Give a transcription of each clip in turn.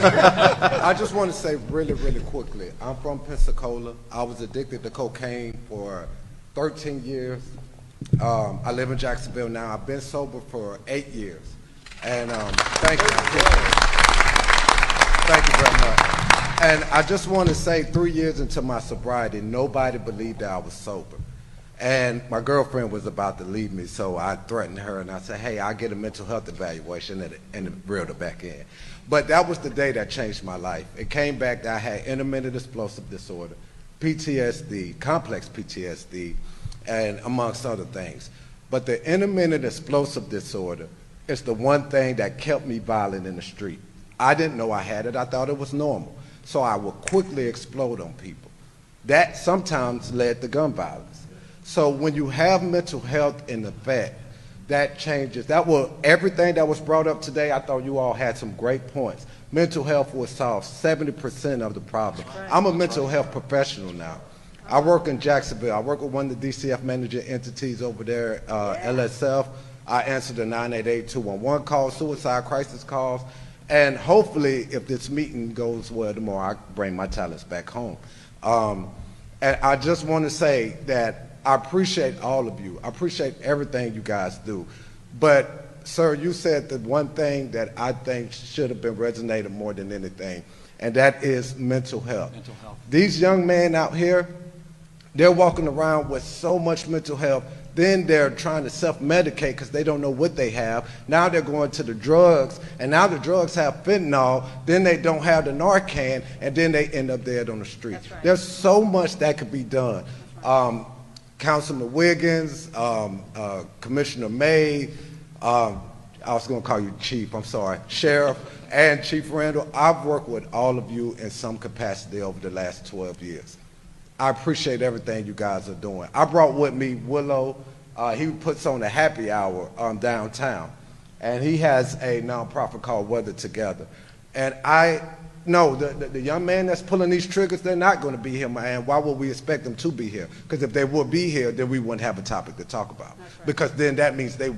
I just want to say really, really quickly, I'm from Pensacola. I was addicted to cocaine for 13 years. I live in Jacksonville now. I've been sober for 8 years. And thank you. Thank you very much. And I just want to say 3 years into my sobriety, nobody believed that I was sober. And my girlfriend was about to leave me, so I threatened her and I said, hey, I'll get a mental health evaluation and reel it back in. But that was the day that changed my life. It came back that I had intermittent explosive disorder, PTSD, complex PTSD, and amongst other things. But the intermittent explosive disorder is the one thing that kept me violent in the street. I didn't know I had it. I thought it was normal. So I would quickly explode on people. That sometimes led to gun violence. So when you have mental health in effect, that changes. That was everything that was brought up today. I thought you all had some great points. Mental health will solve 70% of the problem. I'm a mental health professional now. I work in Jacksonville. I work with one of the DCF managing entities over there, LSF. I answer the 988-211 calls, suicide crisis calls, and hopefully, if this meeting goes well tomorrow, I bring my talents back home. And I just want to say that I appreciate all of you. I appreciate everything you guys do. But, sir, you said the one thing that I think should have been resonated more than anything, and that is mental health. Mental health. These young men out here, they're walking around with so much mental health. Then they're trying to self-medicate because they don't know what they have. Now they're going to the drugs, and now the drugs have fentanyl. Then they don't have the Narcan, and then they end up dead on the street. Right. There's so much that could be done. Right. Councilman Wiggins, Commissioner May, I was going to call you Chief, I'm sorry, Sheriff, and Chief Randall. I've worked with all of you in some capacity over the last 12 years. I appreciate everything you guys are doing. I brought with me Willow. He puts on a happy hour downtown, and he has a nonprofit called Weather Together. And I know the young man that's pulling these triggers, they're not going to be here, man. Why would we expect them to be here? Because if they would be here, then we wouldn't have a topic to talk about. Right. Because then that means they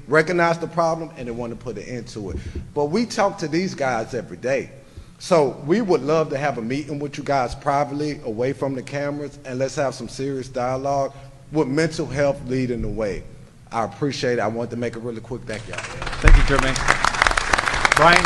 recognize the problem and they want to put an end to it. But we talk to these guys every day. So we would love to have a meeting with you guys privately, away from the cameras, and let's have some serious dialogue with mental health leading the way. I appreciate it. I wanted to make it really quick. Thank y'all. Thank you, Jermaine. Brian?